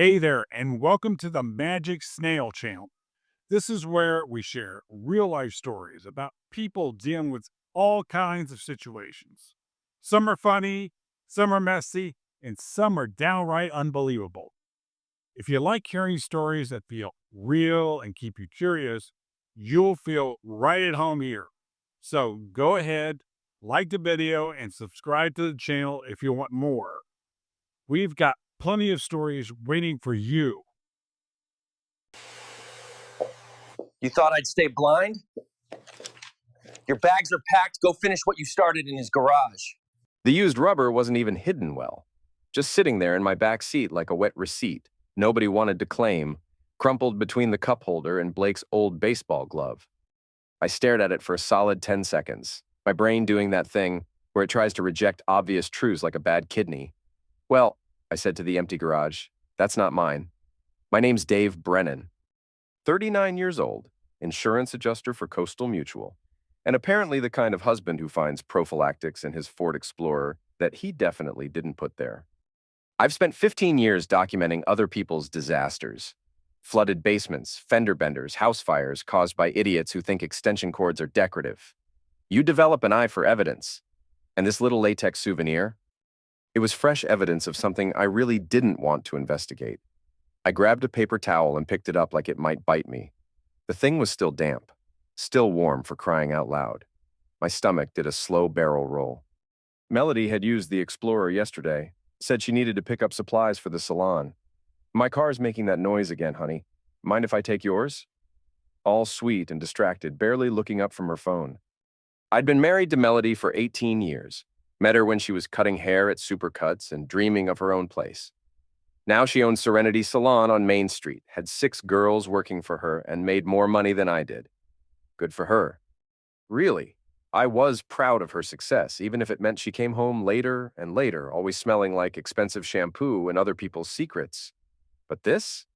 Hey there, and welcome to the Magic Snail channel. This is where we share real life stories about people dealing with all kinds of situations. Some are funny, some are messy, and some are downright unbelievable. If you like hearing stories that feel real and keep you curious, you'll feel right at home here. So go ahead, like the video, and subscribe to the channel if you want more. We've got plenty of stories waiting for you. You thought I'd stay blind? Your bags are packed. Go finish what you started in his garage. The used rubber wasn't even hidden well, just sitting there in my back seat like a wet receipt nobody wanted to claim, crumpled between the cup holder and Blake's old baseball glove. I stared at it for a solid 10 seconds, my brain doing that thing where it tries to reject obvious truths like a bad kidney. Well, I said to the empty garage, that's not mine. My name's Dave Brennan, 39 years old, insurance adjuster for Coastal Mutual, and apparently the kind of husband who finds prophylactics in his Ford Explorer that he definitely didn't put there. I've spent 15 years documenting other people's disasters. Flooded basements, fender benders, house fires caused by idiots who think extension cords are decorative. You develop an eye for evidence. And this little latex souvenir? It was fresh evidence of something I really didn't want to investigate. I grabbed a paper towel and picked it up like it might bite me. The thing was still damp, still warm for crying out loud. My stomach did a slow barrel roll. Melody had used the Explorer yesterday, said she needed to pick up supplies for the salon. My car's making that noise again, honey. Mind if I take yours? All sweet and distracted, barely looking up from her phone. I'd been married to Melody for 18 years. Met her when she was cutting hair at Supercuts and dreaming of her own place. Now she owned Serenity Salon on Main Street, had 6 girls working for her, and made more money than I did. Good for her. Really, I was proud of her success, even if it meant she came home later and later, always smelling like expensive shampoo and other people's secrets. But this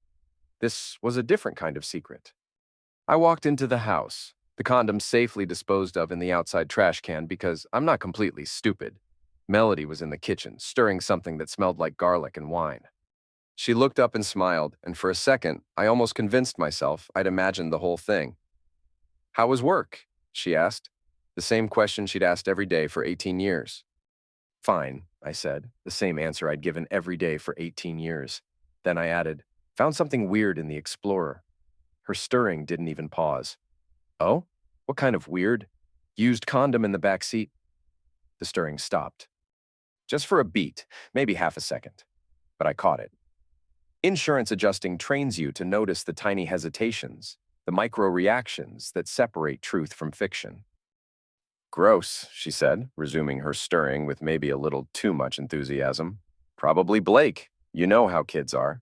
was a different kind of secret. I walked into the house, the condom safely disposed of in the outside trash can because I'm not completely stupid. Melody was in the kitchen, stirring something that smelled like garlic and wine. She looked up and smiled, and for a second, I almost convinced myself I'd imagined the whole thing. "How was work?" she asked, the same question she'd asked every day for 18 years. "Fine," I said, the same answer I'd given every day for 18 years. Then I added, "Found something weird in the Explorer." Her stirring didn't even pause. "Oh? What kind of weird?" "Used condom in the back seat." The stirring stopped. Just for a beat, maybe half a second. But I caught it. Insurance adjusting trains you to notice the tiny hesitations, the micro reactions that separate truth from fiction. "Gross," she said, resuming her stirring with maybe a little too much enthusiasm. "Probably Blake. You know how kids are."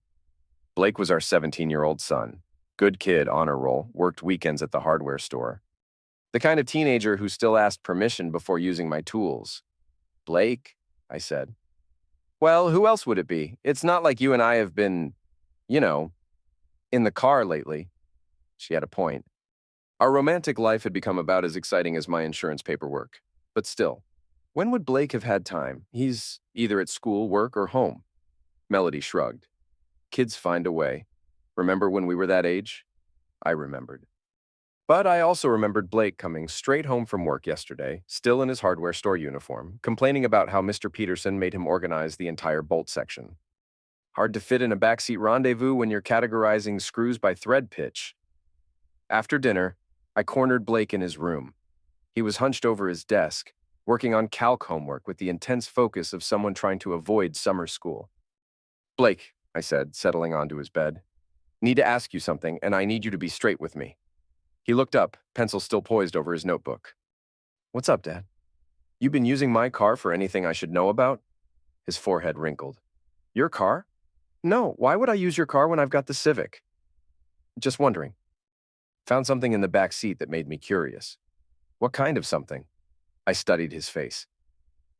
Blake was our 17-year-old son. Good kid, honor roll, worked weekends at the hardware store. The kind of teenager who still asked permission before using my tools. "Blake," I said. "Well, who else would it be? It's not like you and I have been, you know, in the car lately." She had a point. Our romantic life had become about as exciting as my insurance paperwork. But still, when would Blake have had time? He's either at school, work, or home. Melody shrugged. "Kids find a way. Remember when we were that age?" I remembered. But I also remembered Blake coming straight home from work yesterday, still in his hardware store uniform, complaining about how Mr. Peterson made him organize the entire bolt section. Hard to fit in a backseat rendezvous when you're categorizing screws by thread pitch. After dinner, I cornered Blake in his room. He was hunched over his desk, working on calc homework with the intense focus of someone trying to avoid summer school. "Blake," I said, settling onto his bed, "need to ask you something, and I need you to be straight with me." He looked up, pencil still poised over his notebook. "What's up, Dad? You been using my car for anything I should know about?" His forehead wrinkled. "Your car? No, why would I use your car when I've got the Civic?" "Just wondering." Found something in the back seat that made me curious. "What kind of something?" I studied his face.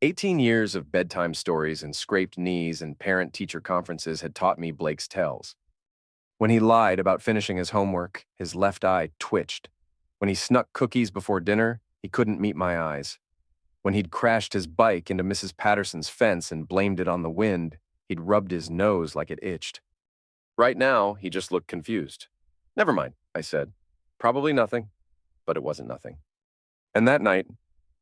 18 years of bedtime stories and scraped knees and parent-teacher conferences had taught me Blake's tells. When he lied about finishing his homework, his left eye twitched. When he snuck cookies before dinner, he couldn't meet my eyes. When he'd crashed his bike into Mrs. Patterson's fence and blamed it on the wind, he'd rubbed his nose like it itched. Right now, he just looked confused. Never mind, I said. Probably nothing, but it wasn't nothing. And that night,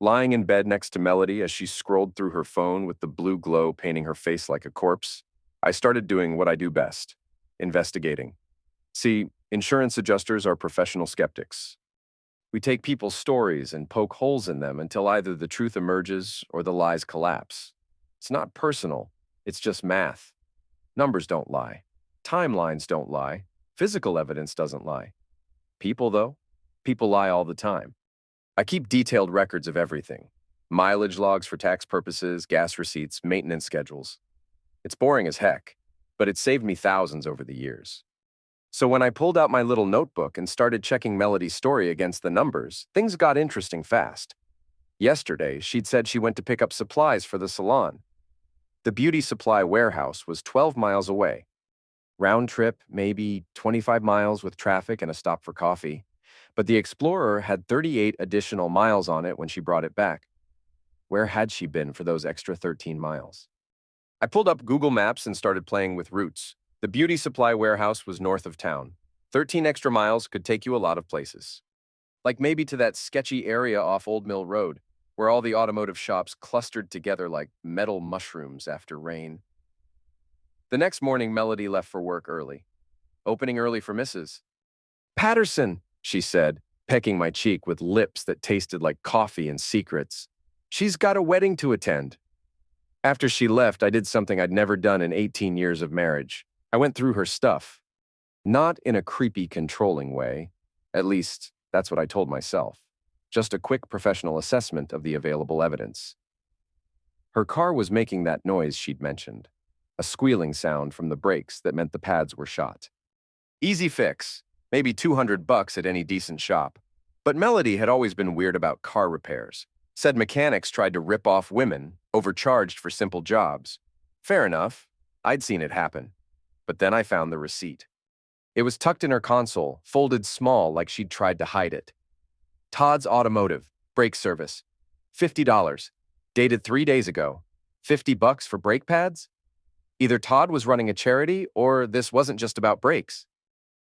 lying in bed next to Melody as she scrolled through her phone with the blue glow painting her face like a corpse, I started doing what I do best, investigating. See, insurance adjusters are professional skeptics. We take people's stories and poke holes in them until either the truth emerges or the lies collapse. It's not personal, it's just math. Numbers don't lie. Timelines don't lie. Physical evidence doesn't lie. People, though, people lie all the time. I keep detailed records of everything. Mileage logs for tax purposes, gas receipts, maintenance schedules. It's boring as heck, but it saved me thousands over the years. So when I pulled out my little notebook and started checking Melody's story against the numbers, things got interesting fast. Yesterday, she'd said she went to pick up supplies for the salon. The beauty supply warehouse was 12 miles away. Round trip, maybe 25 miles with traffic and a stop for coffee. But the Explorer had 38 additional miles on it when she brought it back. Where had she been for those extra 13 miles? I pulled up Google Maps and started playing with routes. The beauty supply warehouse was north of town. 13 extra miles could take you a lot of places. Like maybe to that sketchy area off Old Mill Road, where all the automotive shops clustered together like metal mushrooms after rain. The next morning, Melody left for work early. Opening early for Mrs. Patterson, she said, pecking my cheek with lips that tasted like coffee and secrets. She's got a wedding to attend. After she left, I did something I'd never done in 18 years of marriage. I went through her stuff. Not in a creepy, controlling way. At least, that's what I told myself. Just a quick professional assessment of the available evidence. Her car was making that noise she'd mentioned. A squealing sound from the brakes that meant the pads were shot. Easy fix. Maybe $200 at any decent shop. But Melody had always been weird about car repairs. Said mechanics tried to rip off women, overcharged for simple jobs. Fair enough. I'd seen it happen. But then I found the receipt. It was tucked in her console, folded small like she'd tried to hide it. Todd's Automotive, brake service. $50. Dated 3 days ago. $50 for brake pads? Either Todd was running a charity or this wasn't just about brakes.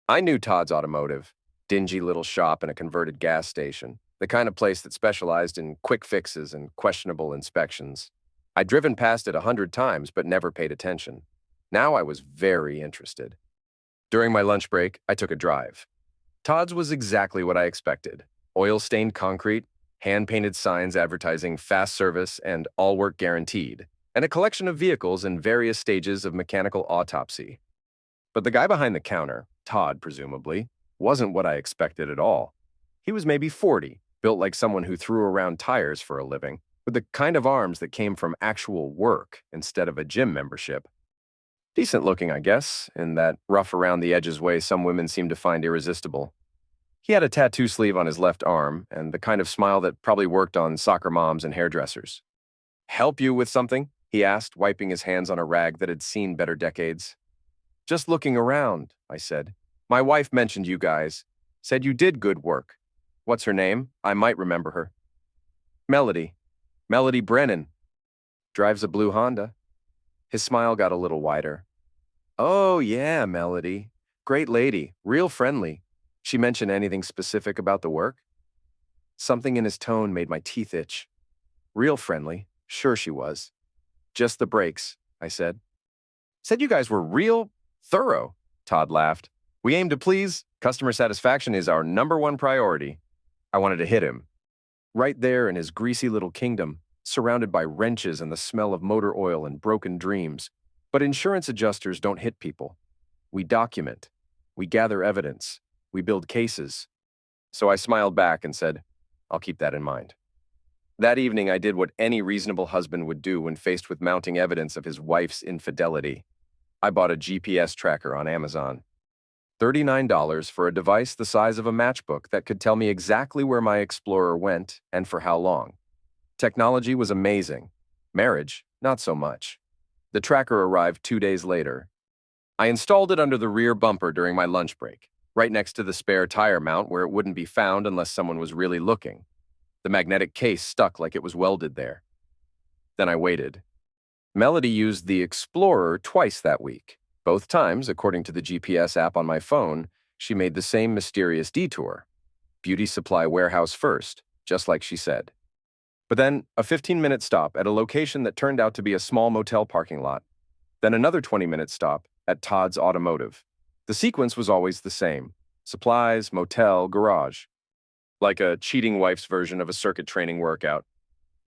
I knew Todd's Automotive, dingy little shop in a converted gas station, the kind of place that specialized in quick fixes and questionable inspections. I'd driven past it 100 times but never paid attention. Now I was very interested. During my lunch break, I took a drive. Todd's was exactly what I expected. Oil-stained concrete, hand-painted signs advertising fast service and all work guaranteed, and a collection of vehicles in various stages of mechanical autopsy. But the guy behind the counter, Todd presumably, wasn't what I expected at all. He was maybe 40, built like someone who threw around tires for a living, with the kind of arms that came from actual work instead of a gym membership. Decent looking, I guess, in that rough-around-the-edges way some women seem to find irresistible. He had a tattoo sleeve on his left arm and the kind of smile that probably worked on soccer moms and hairdressers. "Help you with something?" he asked, wiping his hands on a rag that had seen better decades. "Just looking around," I said. "My wife mentioned you guys. Said you did good work. What's her name? I might remember her." "Melody. Melody Brennan. Drives a blue Honda." His smile got a little wider. "Oh, yeah, Melody. Great lady. Real friendly. She mention anything specific about the work?" Something in his tone made my teeth itch. Real friendly. Sure she was. "Just the brakes," I said. "Said you guys were real thorough," Todd laughed. "We aim to please. Customer satisfaction is our #1 priority." I wanted to hit him. Right there in his greasy little kingdom, surrounded by wrenches and the smell of motor oil and broken dreams. But insurance adjusters don't hit people. We document. We gather evidence. We build cases. So I smiled back and said, "I'll keep that in mind." That evening, I did what any reasonable husband would do when faced with mounting evidence of his wife's infidelity. I bought a GPS tracker on Amazon. $39 for a device the size of a matchbook that could tell me exactly where my Explorer went and for how long. Technology was amazing. Marriage, not so much. The tracker arrived 2 days later. I installed it under the rear bumper during my lunch break, right next to the spare tire mount where it wouldn't be found unless someone was really looking. The magnetic case stuck like it was welded there. Then I waited. Melody used the Explorer twice that week. Both times, according to the GPS app on my phone, she made the same mysterious detour. Beauty supply warehouse first, just like she said. But then, a 15-minute stop at a location that turned out to be a small motel parking lot. Then another 20-minute stop at Todd's Automotive. The sequence was always the same. Supplies, motel, garage. Like a cheating wife's version of a circuit training workout.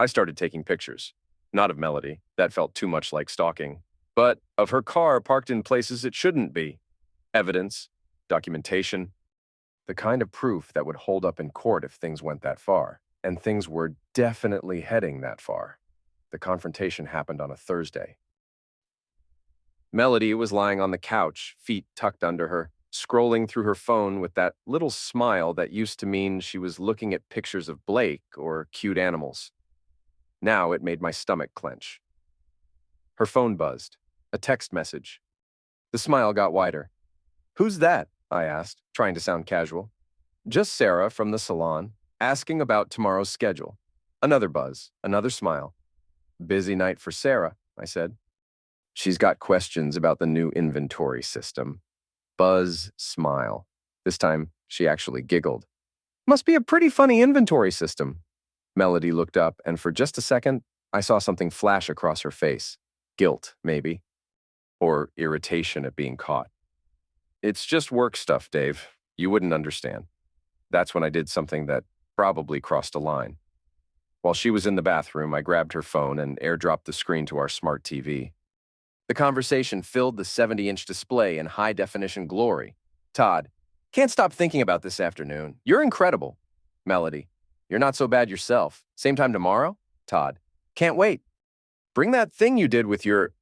I started taking pictures. Not of Melody, that felt too much like stalking, but of her car parked in places it shouldn't be. Evidence, documentation, the kind of proof that would hold up in court if things went that far. And things were definitely heading that far. The confrontation happened on a Thursday. Melody was lying on the couch, feet tucked under her, scrolling through her phone with that little smile that used to mean she was looking at pictures of Blake or cute animals. Now it made my stomach clench. Her phone buzzed. A text message. The smile got wider. "Who's that?" I asked, trying to sound casual. "Just Sarah from the salon, asking about tomorrow's schedule." Another buzz, another smile. "Busy night for Sarah," I said. "She's got questions about the new inventory system." Buzz, smile. This time, she actually giggled. "Must be a pretty funny inventory system." Melody looked up, and for just a second, I saw something flash across her face. Guilt, maybe. Or irritation at being caught. "It's just work stuff, Dave. You wouldn't understand." That's when I did something that probably crossed a line. While she was in the bathroom, I grabbed her phone and airdropped the screen to our smart TV. The conversation filled the 70-inch display in high-definition glory. Todd, "Can't stop thinking about this afternoon. You're incredible." Melody, "You're not so bad yourself. Same time tomorrow?" Todd, "Can't wait. Bring that thing you did with your—"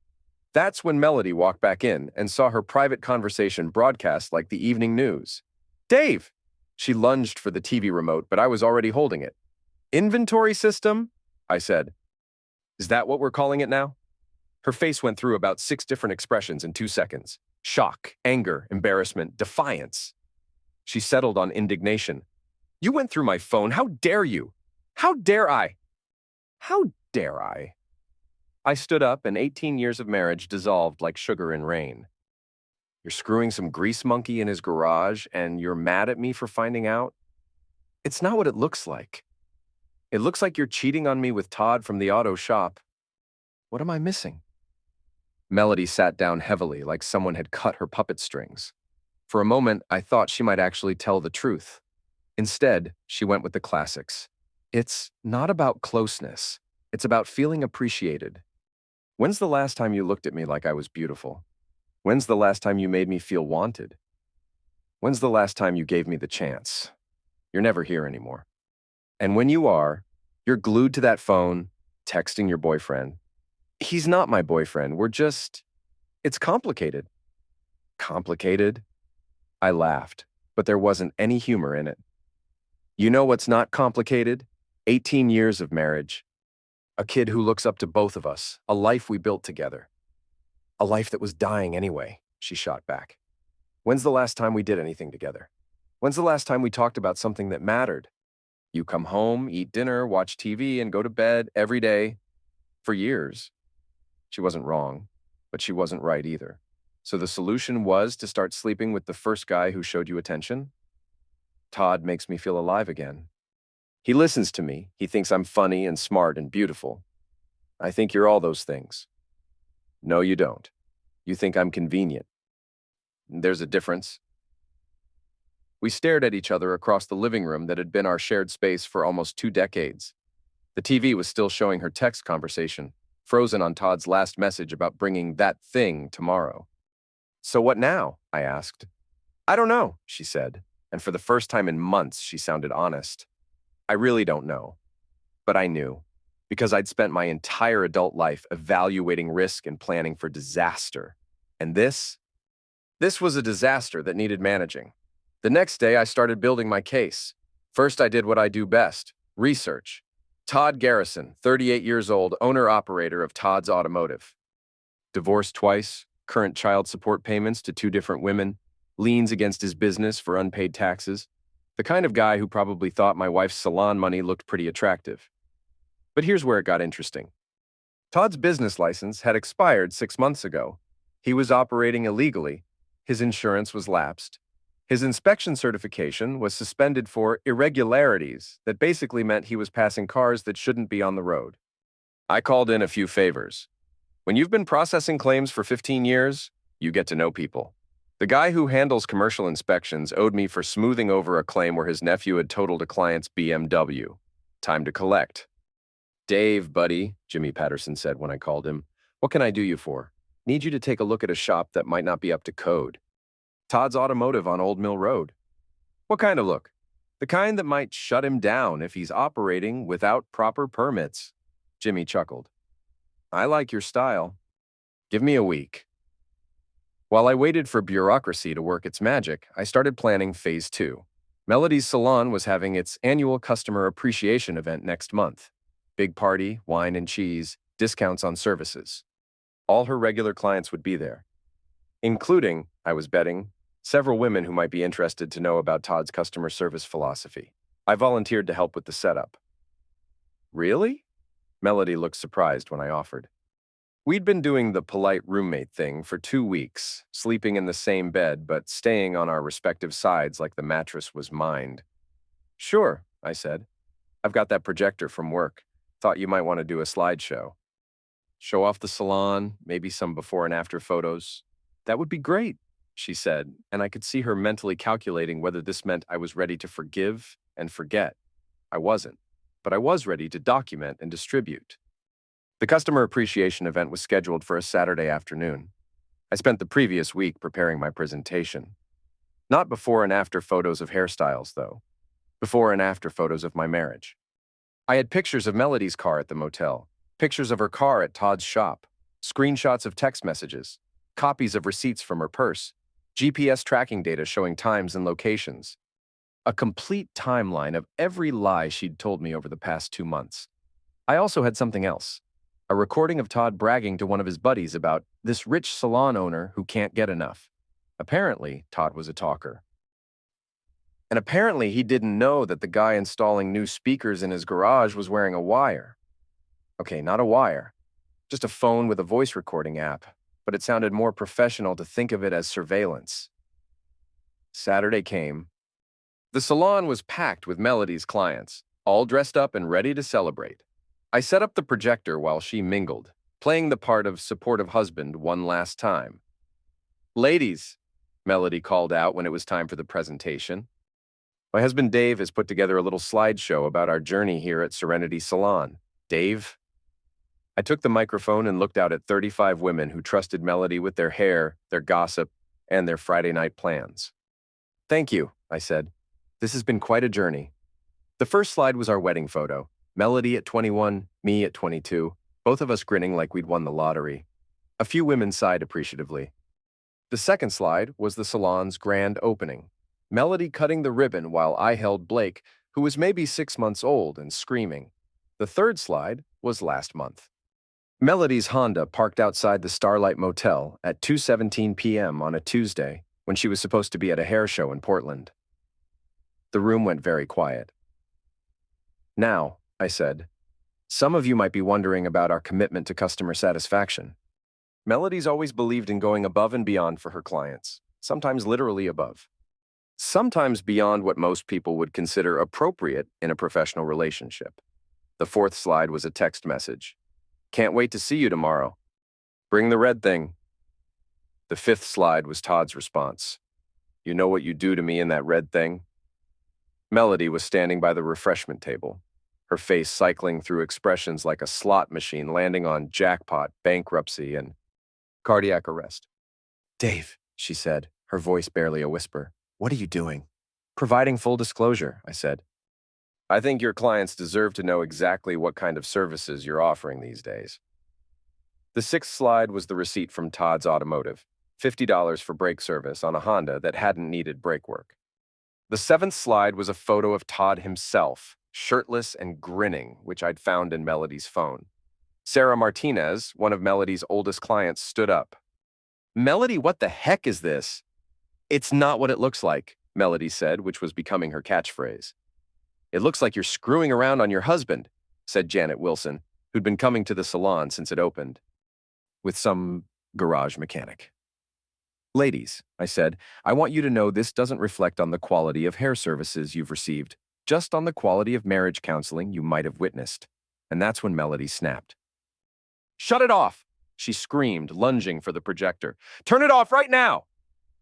That's when Melody walked back in and saw her private conversation broadcast like the evening news. "Dave!" She lunged for the TV remote, but I was already holding it. "Inventory system?" I said. "Is that what we're calling it now?" Her face went through about 6 different expressions in 2 seconds. Shock, anger, embarrassment, defiance. She settled on indignation. "You went through my phone. How dare you? How dare I? How dare I?" I stood up, and 18 years of marriage dissolved like sugar in rain. "You're screwing some grease monkey in his garage, and you're mad at me for finding out?" "It's not what it looks like. It looks like you're cheating on me with Todd from the auto shop. What am I missing?" Melody sat down heavily, like someone had cut her puppet strings. For a moment, I thought she might actually tell the truth. Instead, she went with the classics. "It's not about closeness. It's about feeling appreciated. When's the last time you looked at me like I was beautiful? When's the last time you made me feel wanted? When's the last time you gave me the chance? You're never here anymore. And when you are, you're glued to that phone, texting your boyfriend. He's not my boyfriend. It's complicated." "Complicated?" I laughed, but there wasn't any humor in it. "You know what's not complicated? 18 years of marriage. A kid who looks up to both of us, a life we built together. A life that was dying anyway," she shot back. "When's the last time we did anything together? When's the last time we talked about something that mattered? You come home, eat dinner, watch TV, and go to bed every day. For years." She wasn't wrong, but she wasn't right either. So the solution was to start sleeping with the first guy who showed you attention? Todd makes me feel alive again. He listens to me. He thinks I'm funny and smart and beautiful. I think you're all those things. No, you don't. You think I'm convenient. There's a difference. We stared at each other across the living room that had been our shared space for almost 2 decades. The TV was still showing her text conversation, frozen on Todd's last message about bringing that thing tomorrow. "So what now?" I asked. "I don't know," she said, and for the first time in months, she sounded honest. I really don't know. But I knew, because I'd spent my entire adult life evaluating risk and planning for disaster. And this was a disaster that needed managing. The next day, I started building my case. First, I did what I do best, research. Todd Garrison, 38 years old, owner-operator of Todd's Automotive. Divorced twice, current child support payments to 2 different women, liens against his business for unpaid taxes. The kind of guy who probably thought my wife's salon money looked pretty attractive. But here's where it got interesting. Todd's business license had expired 6 months ago. He was operating illegally. His insurance was lapsed. His inspection certification was suspended for irregularities that basically meant he was passing cars that shouldn't be on the road. I called in a few favors. When you've been processing claims for 15 years, you get to know people. The guy who handles commercial inspections owed me for smoothing over a claim where his nephew had totaled a client's BMW. Time to collect. Dave, buddy, Jimmy Patterson said when I called him. What can I do you for? Need you to take a look at a shop that might not be up to code. Todd's Automotive on Old Mill Road. What kind of look? The kind that might shut him down if he's operating without proper permits. Jimmy chuckled. I like your style. Give me a week. While I waited for bureaucracy to work its magic, I started planning phase 2. Melody's salon was having its annual customer appreciation event next month. Big party, wine and cheese, discounts on services. All her regular clients would be there, including, I was betting, several women who might be interested to know about Todd's customer service philosophy. I volunteered to help with the setup. Really? Melody looked surprised when I offered. We'd been doing the polite roommate thing for 2 weeks, sleeping in the same bed but staying on our respective sides like the mattress was mined. Sure, I said. I've got that projector from work. Thought you might want to do a slideshow. Show off the salon, maybe some before and after photos. That would be great, she said, and I could see her mentally calculating whether this meant I was ready to forgive and forget. I wasn't, but I was ready to document and distribute. The customer appreciation event was scheduled for a Saturday afternoon. I spent the previous week preparing my presentation. Not before and after photos of hairstyles, though. Before and after photos of my marriage. I had pictures of Melody's car at the motel, pictures of her car at Todd's shop, screenshots of text messages, copies of receipts from her purse, GPS tracking data showing times and locations. A complete timeline of every lie she'd told me over the past 2 months. I also had something else. A recording of Todd bragging to one of his buddies about this rich salon owner who can't get enough. Apparently, Todd was a talker. And apparently, he didn't know that the guy installing new speakers in his garage was wearing a wire. Okay, not a wire. Just a phone with a voice recording app, but it sounded more professional to think of it as surveillance. Saturday came. The salon was packed with Melody's clients, all dressed up and ready to celebrate. I set up the projector while she mingled, playing the part of supportive husband one last time. Ladies, Melody called out when it was time for the presentation. My husband Dave has put together a little slideshow about our journey here at Serenity Salon. Dave? I took the microphone and looked out at 35 women who trusted Melody with their hair, their gossip, and their Friday night plans. Thank you, I said. This has been quite a journey. The first slide was our wedding photo. Melody at 21, me at 22, both of us grinning like we'd won the lottery. A few women sighed appreciatively. The second slide was the salon's grand opening. Melody cutting the ribbon while I held Blake, who was maybe 6 months old and screaming. The third slide was last month. Melody's Honda parked outside the Starlight Motel at 2:17 p.m. on a Tuesday when she was supposed to be at a hair show in Portland. The room went very quiet. Now, I said, some of you might be wondering about our commitment to customer satisfaction. Melody's always believed in going above and beyond for her clients, sometimes literally above. Sometimes beyond what most people would consider appropriate in a professional relationship. The fourth slide was a text message. Can't wait to see you tomorrow. Bring the red thing. The fifth slide was Todd's response. You know what you do to me in that red thing? Melody was standing by the refreshment table, her face cycling through expressions like a slot machine landing on jackpot, bankruptcy, and cardiac arrest. Dave, she said, her voice barely a whisper. What are you doing? Providing full disclosure, I said. I think your clients deserve to know exactly what kind of services you're offering these days. The sixth slide was the receipt from Todd's Automotive, $50 for brake service on a Honda that hadn't needed brake work. The seventh slide was a photo of Todd himself, shirtless and grinning, which I'd found in Melody's phone. Sarah Martinez, one of Melody's oldest clients, stood up. Melody, what the heck is this? It's not what it looks like, Melody said, which was becoming her catchphrase. It looks like you're screwing around on your husband, said Janet Wilson, who'd been coming to the salon since it opened. With some garage mechanic. Ladies, I said, I want you to know this doesn't reflect on the quality of hair services you've received, just on the quality of marriage counseling you might have witnessed. And that's when Melody snapped. Shut it off, she screamed, lunging for the projector. Turn it off right now!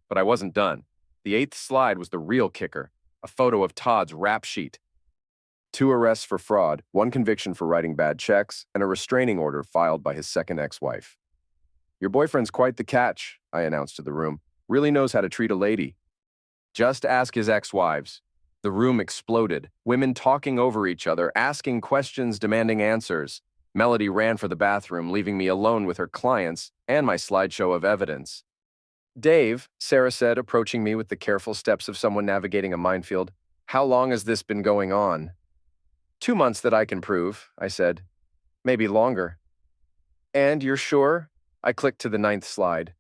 But I wasn't done. The 8th slide was the real kicker, a photo of Todd's rap sheet. 2 arrests for fraud, 1 conviction for writing bad checks, and a restraining order filed by his second ex-wife. Your boyfriend's quite the catch, I announced to the room. Really knows how to treat a lady. Just ask his ex-wives. The room exploded, women talking over each other, asking questions, demanding answers. Melody ran for the bathroom, leaving me alone with her clients and my slideshow of evidence. Dave, Sarah said, approaching me with the careful steps of someone navigating a minefield. How long has this been going on? 2 months that I can prove, I said. Maybe longer. And you're sure? I clicked to the 9th slide.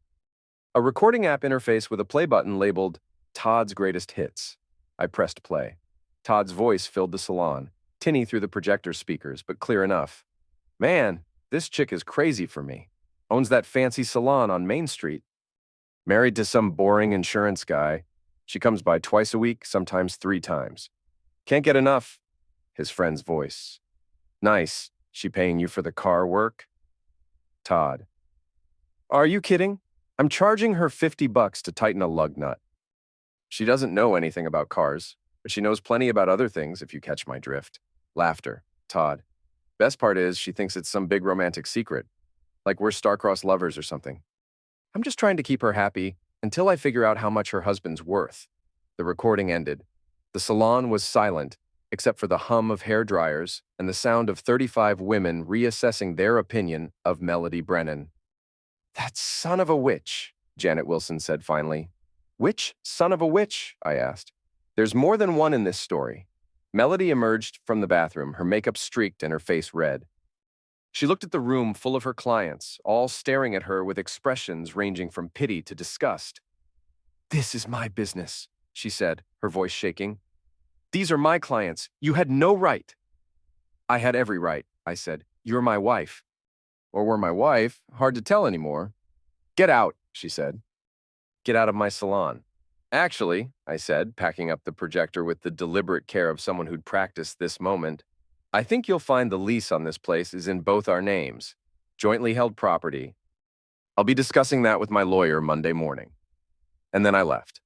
A recording app interface with a play button labeled Todd's Greatest Hits. I pressed play. Todd's voice filled the salon, tinny through the projector speakers, but clear enough. Man, this chick is crazy for me. Owns that fancy salon on Main Street. Married to some boring insurance guy. She comes by twice a week, sometimes 3 times. Can't get enough. His friend's voice. Nice. She paying you for the car work? Todd. Are you kidding? I'm charging her $50 to tighten a lug nut. She doesn't know anything about cars, but she knows plenty about other things, if you catch my drift. Laughter. Todd. Best part is she thinks it's some big romantic secret, like we're star-crossed lovers or something. I'm just trying to keep her happy until I figure out how much her husband's worth. The recording ended. The salon was silent, except for the hum of hair dryers and the sound of 35 women reassessing their opinion of Melody Brennan. That son of a witch, Janet Wilson said finally. Which son of a witch? I asked. There's more than one in this story. Melody emerged from the bathroom, her makeup streaked and her face red. She looked at the room full of her clients, all staring at her with expressions ranging from pity to disgust. This is my business, she said, her voice shaking. These are my clients. You had no right. I had every right, I said. You're my wife. Or were my wife? Hard to tell anymore. Get out, she said. Get out of my salon. Actually, I said, packing up the projector with the deliberate care of someone who'd practiced this moment, I think you'll find the lease on this place is in both our names. Jointly held property. I'll be discussing that with my lawyer Monday morning. And then I left.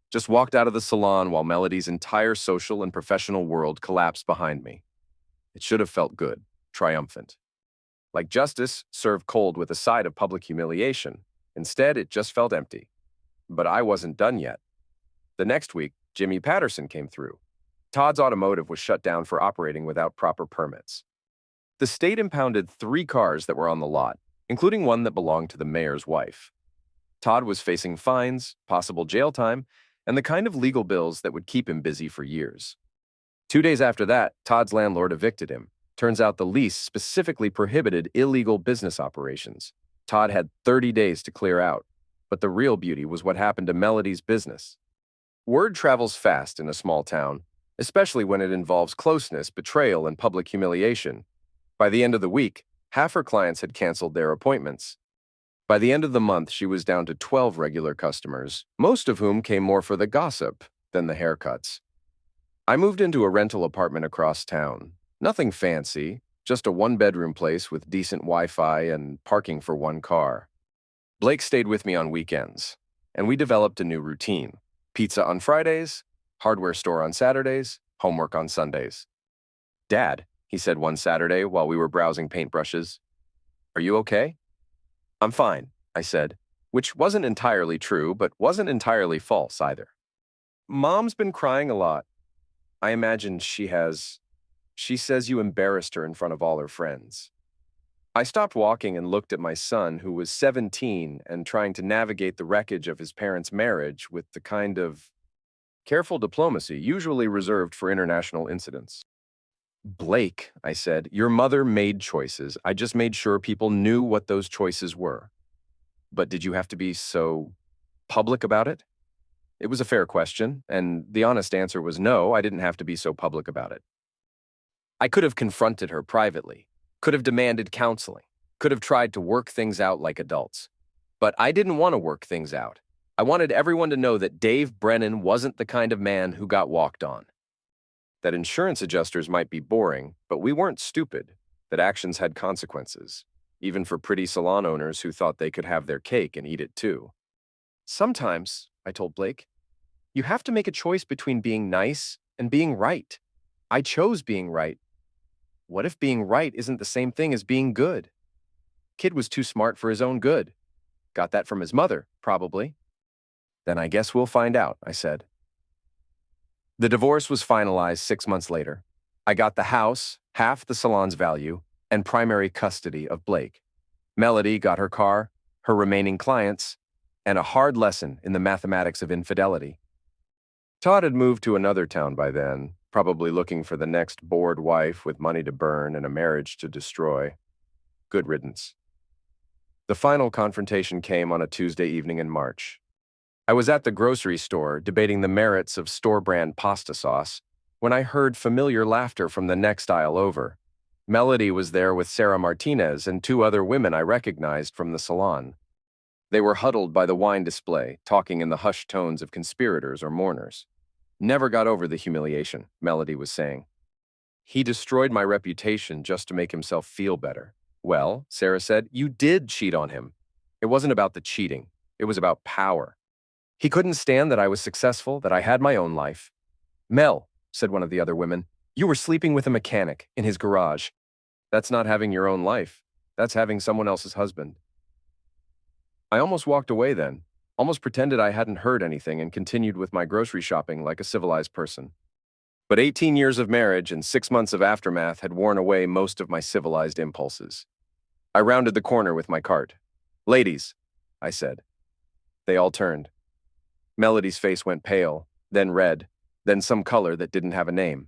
Just walked out of the salon while Melody's entire social and professional world collapsed behind me. It should have felt good, triumphant. Like justice served cold with a side of public humiliation. Instead, it just felt empty. But I wasn't done yet. The next week, Jimmy Patterson came through. Todd's Automotive was shut down for operating without proper permits. The state impounded 3 cars that were on the lot, including one that belonged to the mayor's wife. Todd was facing fines, possible jail time, and the kind of legal bills that would keep him busy for years. 2 days after that, Todd's landlord evicted him. Turns out the lease specifically prohibited illegal business operations. Todd had 30 days to clear out. But the real beauty was what happened to Melody's business. Word travels fast in a small town, especially when it involves closeness, betrayal, and public humiliation. By the end of the week, half her clients had canceled their appointments. By the end of the month, she was down to 12 regular customers, most of whom came more for the gossip than the haircuts. I moved into a rental apartment across town. Nothing fancy, just a 1-bedroom place with decent Wi-Fi and parking for 1 car. Blake stayed with me on weekends, and we developed a new routine. Pizza on Fridays, hardware store on Saturdays, homework on Sundays. Dad, he said one Saturday while we were browsing paintbrushes, are you okay? I'm fine, I said, which wasn't entirely true, but wasn't entirely false either. Mom's been crying a lot. I imagine she has. She says you embarrassed her in front of all her friends. I stopped walking and looked at my son, who was 17 and trying to navigate the wreckage of his parents' marriage with the kind of careful diplomacy usually reserved for international incidents. Blake, I said, your mother made choices. I just made sure people knew what those choices were. But did you have to be so public about it? It was a fair question, and the honest answer was no, I didn't have to be so public about it. I could have confronted her privately, could have demanded counseling, could have tried to work things out like adults. But I didn't want to work things out. I wanted everyone to know that Dave Brennan wasn't the kind of man who got walked on. That insurance adjusters might be boring, but we weren't stupid. That actions had consequences, even for pretty salon owners who thought they could have their cake and eat it too. Sometimes, I told Blake, you have to make a choice between being nice and being right. I chose being right. What if being right isn't the same thing as being good? Kid was too smart for his own good. Got that from his mother, probably. Then I guess we'll find out, I said. The divorce was finalized 6 months later. I got the house, half the salon's value, and primary custody of Blake. Melody got her car, her remaining clients, and a hard lesson in the mathematics of infidelity. Todd had moved to another town by then, probably looking for the next bored wife with money to burn and a marriage to destroy. Good riddance. The final confrontation came on a Tuesday evening in March. I was at the grocery store debating the merits of store-brand pasta sauce when I heard familiar laughter from the next aisle over. Melody was there with Sarah Martinez and 2 other women I recognized from the salon. They were huddled by the wine display, talking in the hushed tones of conspirators or mourners. Never got over the humiliation, Melody was saying. He destroyed my reputation just to make himself feel better. Well, Sarah said, you did cheat on him. It wasn't about the cheating. It was about power. He couldn't stand that I was successful, that I had my own life. Mel, said one of the other women, you were sleeping with a mechanic in his garage. That's not having your own life. That's having someone else's husband. I almost walked away then, almost pretended I hadn't heard anything and continued with my grocery shopping like a civilized person. But 18 years of marriage and 6 months of aftermath had worn away most of my civilized impulses. I rounded the corner with my cart. Ladies, I said. They all turned. Melody's face went pale, then red, then some color that didn't have a name.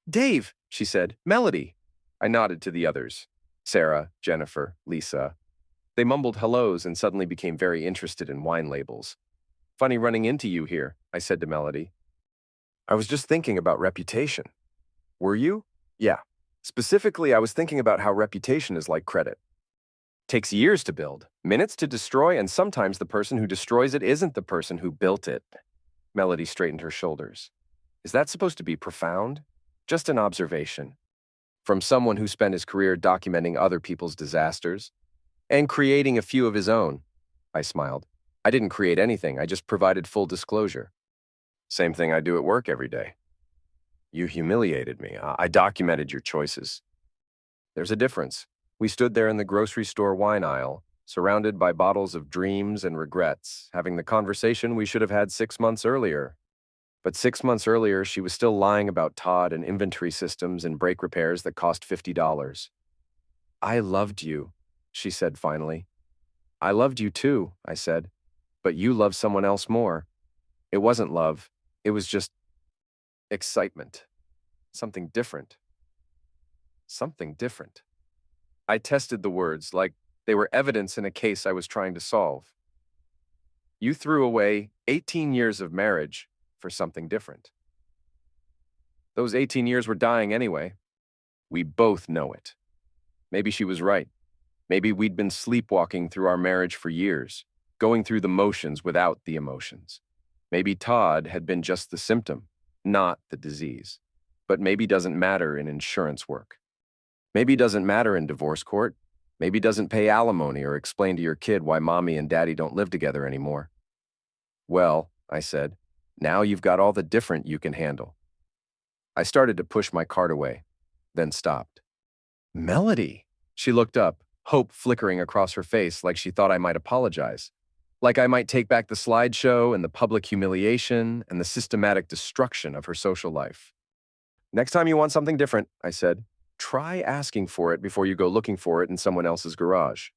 Dave, she said. Melody. I nodded to the others. Sarah, Jennifer, Lisa. They mumbled hellos and suddenly became very interested in wine labels. Funny running into you here, I said to Melody. I was just thinking about reputation. Were you? Yeah. Specifically, I was thinking about how reputation is like credit. Takes years to build, minutes to destroy, and sometimes the person who destroys it isn't the person who built it. Melody straightened her shoulders. Is that supposed to be profound? Just an observation. From someone who spent his career documenting other people's disasters and creating a few of his own. I smiled. I didn't create anything, I just provided full disclosure. Same thing I do at work every day. You humiliated me. I documented your choices. There's a difference. We stood there in the grocery store wine aisle, surrounded by bottles of dreams and regrets, having the conversation we should have had 6 months earlier. But 6 months earlier, she was still lying about Todd and inventory systems and brake repairs that cost $50. I loved you, she said finally. I loved you too, I said, but you loved someone else more. It wasn't love. It was just excitement. Something different. Something different. I tested the words like they were evidence in a case I was trying to solve. You threw away 18 years of marriage for something different. Those 18 years were dying anyway. We both know it. Maybe she was right. Maybe we'd been sleepwalking through our marriage for years, going through the motions without the emotions. Maybe Todd had been just the symptom, not the disease. But maybe doesn't matter in insurance work. Maybe doesn't matter in divorce court. Maybe doesn't pay alimony or explain to your kid why mommy and daddy don't live together anymore. Well, I said, now you've got all the different you can handle. I started to push my cart away, then stopped. Melody! She looked up, hope flickering across her face like she thought I might apologize. Like I might take back the slideshow and the public humiliation and the systematic destruction of her social life. Next time you want something different, I said, try asking for it before you go looking for it in someone else's garage.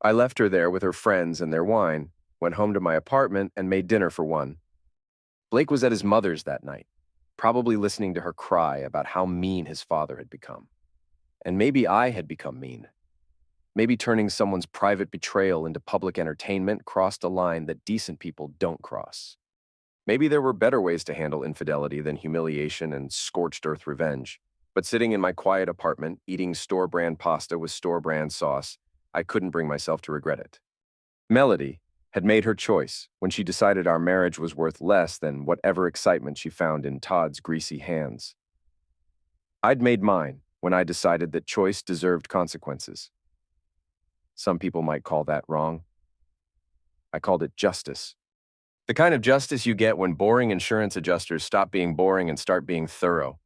I left her there with her friends and their wine, went home to my apartment and made dinner for one. Blake was at his mother's that night, probably listening to her cry about how mean his father had become. And maybe I had become mean. Maybe turning someone's private betrayal into public entertainment crossed a line that decent people don't cross. Maybe there were better ways to handle infidelity than humiliation and scorched earth revenge. But sitting in my quiet apartment, eating store-brand pasta with store-brand sauce, I couldn't bring myself to regret it. Melody had made her choice when she decided our marriage was worth less than whatever excitement she found in Todd's greasy hands. I'd made mine when I decided that choice deserved consequences. Some people might call that wrong. I called it justice. The kind of justice you get when boring insurance adjusters stop being boring and start being thorough.